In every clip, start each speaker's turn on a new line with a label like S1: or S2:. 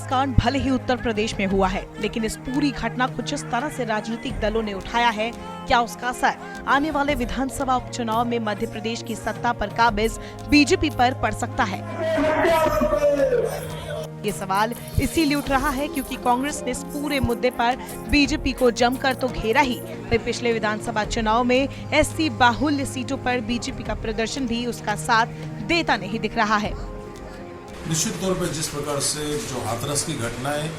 S1: कांड भले ही उत्तर प्रदेश में हुआ है, लेकिन इस पूरी घटना को जिस तरह से राजनीतिक दलों ने उठाया है, क्या उसका असर आने वाले विधानसभा उपचुनाव में मध्य प्रदेश की सत्ता पर काबिज बीजेपी पर पड़ सकता है? ये सवाल इसीलिए उठ रहा है क्योंकि कांग्रेस ने इस पूरे मुद्दे पर बीजेपी को जमकर तो घेरा ही, फिर पिछले विधानसभा चुनाव में एससी बाहुल्य सीटों पर बीजेपी का प्रदर्शन भी उसका साथ देता नहीं दिख रहा है।
S2: निश्चित तौर पर जिस प्रकार से जो हाथरस की घटना है,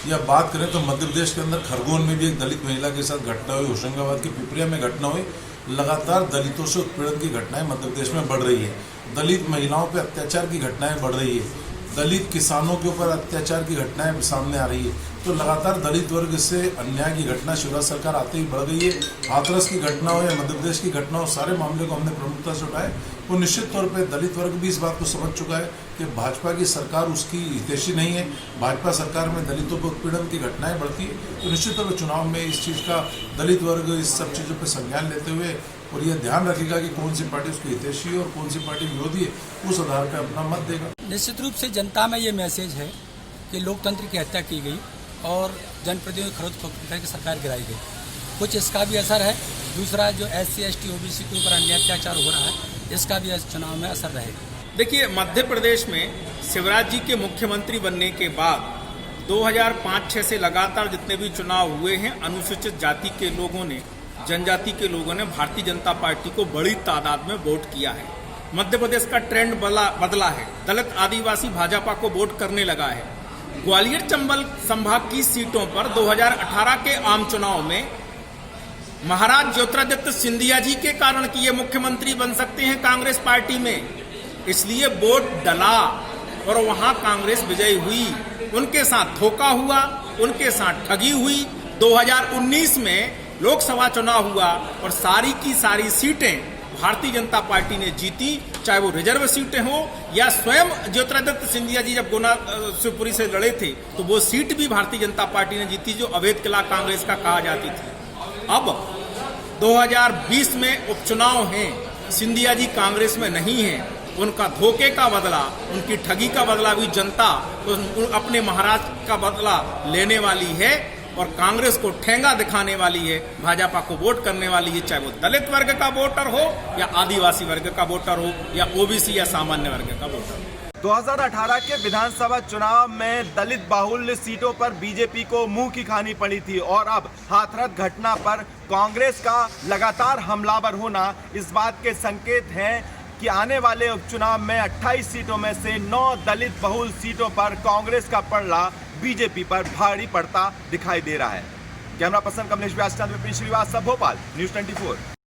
S2: या बात करें तो मध्य प्रदेश के अंदर खरगोन में भी एक दलित महिला के साथ घटना हुई, होशंगाबाद की पिपरिया में घटना हुई, लगातार दलितों से उत्पीड़न की घटनाएं मध्य प्रदेश में बढ़ रही है। दलित महिलाओं पर अत्याचार की घटनाएं बढ़ रही है, दलित किसानों के ऊपर अत्याचार की घटनाएं सामने आ रही है। तो लगातार दलित वर्ग से अन्याय की घटना शिवराज सरकार आते ही बढ़ गई है। हाथरस की घटना हो या मध्य प्रदेश की घटना हो, सारे मामले को हमने प्रमुखता से उठाए। तो निश्चित तौर पर दलित वर्ग भी इस बात को समझ चुका है कि भाजपा की सरकार उसकी हितैषी नहीं है। भाजपा सरकार में दलितों पर उत्पीड़न की घटनाएं बढ़ती है। तो निश्चित तौर पर चुनाव में इस चीज़ का दलित वर्ग इस सब चीज़ों पर संज्ञान लेते हुए और यह ध्यान रखेगा कि कौन सी पार्टी उसकी हितैषी है और कौन सी पार्टी विरोधी है, उस आधार पर अपना मत देगा।
S3: निश्चित रूप से जनता में ये मैसेज है कि लोकतंत्र की हत्या की गई और जनप्रतिनिधियों खरीद फरोख्त करके सरकार गिराई गई। कुछ इसका भी असर है। दूसरा, जो SC ST OBC के ऊपर अन्याय अत्याचार हो रहा है, इसका भी इस चुनाव में असर रहेगा।
S4: देखिए, मध्य प्रदेश में शिवराज जी के मुख्यमंत्री बनने के बाद 2005-06 से लगातार जितने भी चुनाव हुए हैं, अनुसूचित जाति के लोगों ने, जनजाति के लोगों ने भारतीय जनता पार्टी को बड़ी तादाद में वोट किया है। मध्य प्रदेश का ट्रेंड बदला है। दलित आदिवासी भाजपा को वोट करने लगा है। ग्वालियर चंबल संभाग की सीटों पर 2018 के आम चुनाव में महाराज ज्योतिरादित्य सिंधिया जी के कारण कि ये मुख्यमंत्री बन सकते हैं कांग्रेस पार्टी में, इसलिए वोट डला और वहां कांग्रेस विजयी हुई। उनके साथ धोखा हुआ, उनके साथ ठगी हुई। 2019 में लोकसभा चुनाव हुआ और सारी की सारी सीटें भारतीय जनता पार्टी ने जीती, चाहे वो रिजर्व सीटें हो या स्वयं ज्योतिरादित्य सिंधिया जी जब गुना शिवपुरी से लड़े थे तो वो सीट भी भारतीय जनता पार्टी ने जीती, जो अवैध किला कांग्रेस का कहा जाती थी। अब 2020 में उपचुनाव हैं, सिंधिया जी कांग्रेस में नहीं है, उनका धोखे का बदला, उनकी ठगी का बदला भी जनता तो अपने महाराज का बदला लेने वाली है और कांग्रेस को ठेंगा दिखाने वाली है, भाजपा को वोट करने वाली है, चाहे वो दलित वर्ग का वोटर हो या आदिवासी वर्ग का वोटर हो या OBC या सामान्य वर्ग का वोटर हो।
S5: 2018 के विधानसभा चुनाव में दलित बाहुल्य सीटों पर बीजेपी को मुंह की खानी पड़ी थी और अब हाथरस घटना पर कांग्रेस का लगातार हमलावर होना इस बात के संकेत हैं कि आने वाले उपचुनाव में 28 सीटों में से 9 दलित बहुल सीटों पर कांग्रेस का पलड़ा बीजेपी पर भारी पड़ता दिखाई दे रहा है। कैमरा पर्सन कमलेश व्यास, विपिन श्रीवास्तव, भोपाल, न्यूज़ 24।